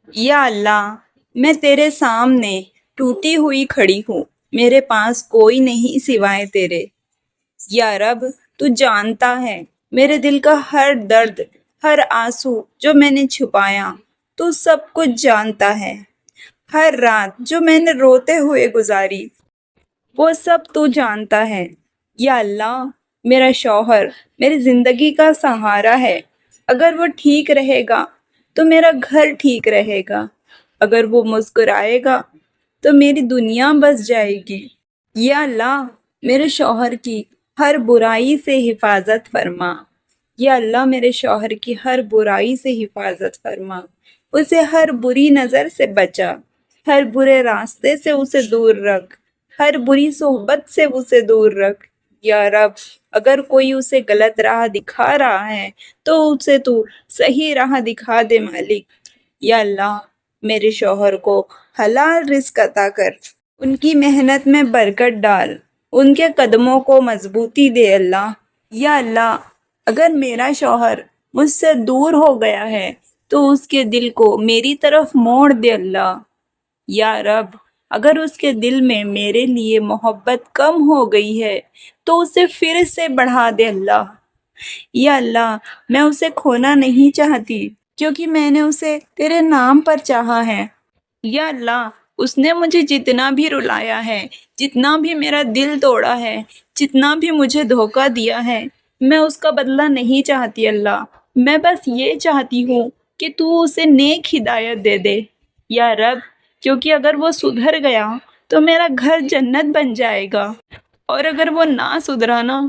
یا اللہ، میں تیرے سامنے ٹوٹی ہوئی کھڑی ہوں، میرے پاس کوئی نہیں سوائے تیرے۔ یا رب، تو جانتا ہے میرے دل کا ہر درد، ہر آنسو جو میں نے چھپایا، تو سب کچھ جانتا ہے۔ ہر رات جو میں نے روتے ہوئے گزاری، وہ سب تو جانتا ہے۔ یا اللہ، میرا شوہر میری زندگی کا سہارا ہے، اگر وہ ٹھیک رہے گا تو میرا گھر ٹھیک رہے گا، اگر وہ مسکرائے گا تو میری دنیا بس جائے گی۔ یا اللہ، میرے شوہر کی ہر برائی سے حفاظت فرما۔ یا اللہ، میرے شوہر کی ہر برائی سے حفاظت فرما، اسے ہر بری نظر سے بچا، ہر برے راستے سے اسے دور رکھ، ہر بری صحبت سے اسے دور رکھ۔ یا رب، اگر کوئی اسے غلط راہ دکھا رہا ہے تو اسے تو صحیح راہ دکھا دے مالک۔ یا اللہ، میرے شوہر کو حلال رزق عطا کر، ان کی محنت میں برکت ڈال، ان کے قدموں کو مضبوطی دے اللہ۔ یا اللہ، اگر میرا شوہر مجھ سے دور ہو گیا ہے تو اس کے دل کو میری طرف موڑ دے اللہ۔ یا رب، اگر اس کے دل میں میرے لیے محبت کم ہو گئی ہے تو اسے پھر سے بڑھا دے اللہ۔ یا اللہ، میں اسے کھونا نہیں چاہتی، کیونکہ میں نے اسے تیرے نام پر چاہا ہے۔ یا اللہ، اس نے مجھے جتنا بھی رلایا ہے، جتنا بھی میرا دل توڑا ہے، جتنا بھی مجھے دھوکہ دیا ہے، میں اس کا بدلہ نہیں چاہتی اللہ۔ میں بس یہ چاہتی ہوں کہ تو اسے نیک ہدایت دے دے۔ یا رب، کیونکہ اگر وہ سدھر گیا تو میرا گھر جنت بن جائے گا، اور اگر وہ نہ سدھرا نا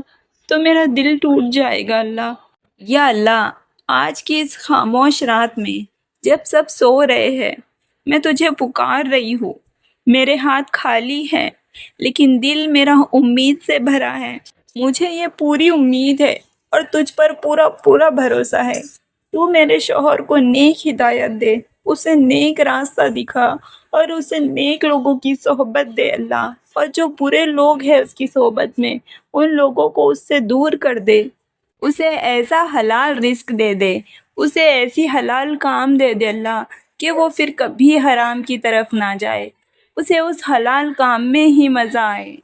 تو میرا دل ٹوٹ جائے گا اللہ۔ یا اللہ، آج کی اس خاموش رات میں جب سب سو رہے ہیں، میں تجھے پکار رہی ہوں۔ میرے ہاتھ خالی ہیں لیکن دل میرا امید سے بھرا ہے۔ مجھے یہ پوری امید ہے اور تجھ پر پورا پورا بھروسہ ہے، تو میرے شوہر کو نیک ہدایت دے، اسے نیک راستہ دکھا، اور اسے نیک لوگوں کی صحبت دے اللہ، اور جو برے لوگ ہیں اس کی صحبت میں، ان لوگوں کو اس سے دور کر دے۔ اسے ایسا حلال رزق دے دے، اسے ایسی حلال کام دے دے اللہ کہ وہ پھر کبھی حرام کی طرف نہ جائے، اسے اس حلال کام میں ہی مزہ آئے۔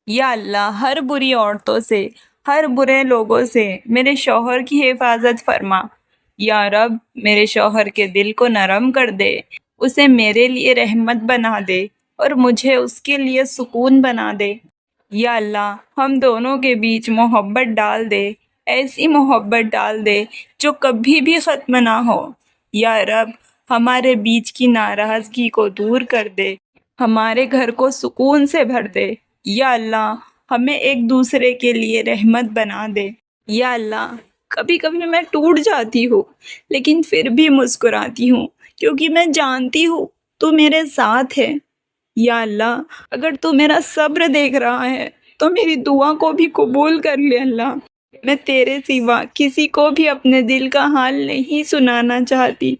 یا اللہ، ہر بری عورتوں سے، ہر برے لوگوں سے میرے شوہر کی حفاظت فرما۔ یا رب، میرے شوہر کے دل کو نرم کر دے، اسے میرے لیے رحمت بنا دے اور مجھے اس کے لیے سکون بنا دے۔ یا اللہ، ہم دونوں کے بیچ محبت ڈال دے، ایسی محبت ڈال دے جو کبھی بھی ختم نہ ہو۔ یا رب، ہمارے بیچ کی ناراضگی کو دور کر دے، ہمارے گھر کو سکون سے بھر دے۔ یا اللہ، ہمیں ایک دوسرے کے لیے رحمت بنا دے۔ یا اللہ، کبھی کبھی میں ٹوٹ جاتی ہوں لیکن پھر بھی مسکراتی ہوں، کیونکہ میں جانتی ہوں تو میرے ساتھ ہے۔ یا اللہ، اگر تو میرا صبر دیکھ رہا ہے تو میری دعا کو بھی قبول کر لے اللہ۔ میں تیرے سوا کسی کو بھی اپنے دل کا حال نہیں سنانا چاہتی۔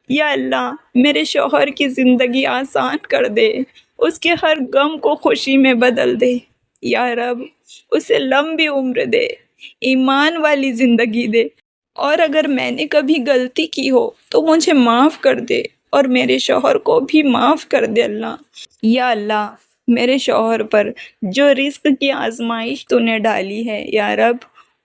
یا اللہ، میرے شوہر کی زندگی آسان کر دے، اس کے ہر غم کو خوشی میں بدل دے۔ یا رب، اسے لمبی عمر دے، ایمان والی زندگی دے، اور اگر میں نے کبھی غلطی کی ہو تو مجھے معاف کر دے، اور میرے شوہر کو بھی معاف کر دے اللہ۔ یا اللہ، میرے شوہر پر جو رزق کی آزمائش تو نے ڈالی ہے، یا رب،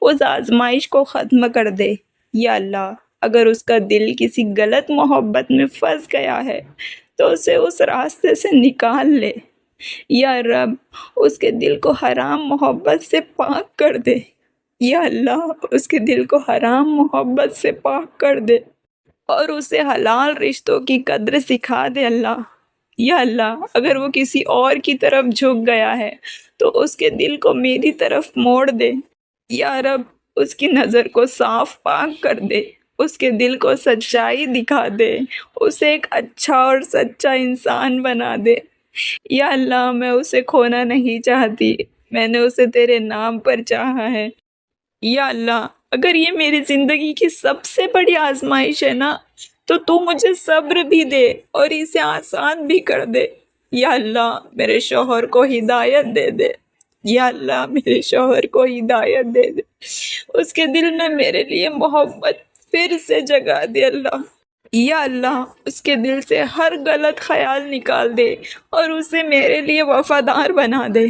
اس آزمائش کو ختم کر دے۔ یا اللہ، اگر اس کا دل کسی غلط محبت میں پھنس گیا ہے تو اسے اس راستے سے نکال لے۔ یا رب، اس کے دل کو حرام محبت سے پاک کر دے۔ یا اللہ، اس کے دل کو حرام محبت سے پاک کر دے، اور اسے حلال رشتوں کی قدر سکھا دے اللہ۔ یا اللہ، اگر وہ کسی اور کی طرف جھک گیا ہے تو اس کے دل کو میری طرف موڑ دے۔ یا رب، اس کی نظر کو صاف پاک کر دے، اس کے دل کو سچائی دکھا دے، اسے ایک اچھا اور سچا انسان بنا دے۔ یا اللہ، میں اسے کھونا نہیں چاہتی، میں نے اسے تیرے نام پر چاہا ہے۔ یا اللہ، اگر یہ میری زندگی کی سب سے بڑی آزمائش ہے نا تو مجھے صبر بھی دے اور اسے آسان بھی کر دے۔ یا اللہ، میرے شوہر کو ہدایت دے دے۔ یا اللہ، میرے شوہر کو ہدایت دے دے، اس کے دل میں میرے لیے محبت پھر سے جگا دے اللہ۔ یا اللہ اس کے دل سے ہر غلط خیال نکال دے اور اسے میرے لیے وفادار بنا دے۔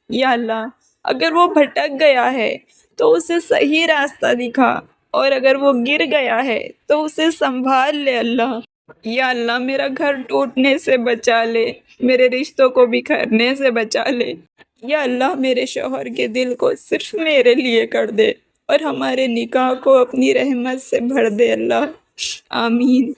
یا اللہ اگر وہ بھٹک گیا ہے تو اسے صحیح راستہ دکھا، اور اگر وہ گر گیا ہے تو اسے سنبھال لے اللہ۔ یا اللہ میرا گھر ٹوٹنے سے بچا لے، میرے رشتوں کو بکھرنے سے بچا لے۔ یا اللہ میرے شوہر کے دل کو صرف میرے لیے کر دے، اور ہمارے نکاح کو اپنی رحمت سے بھر دے اللہ۔ آمین۔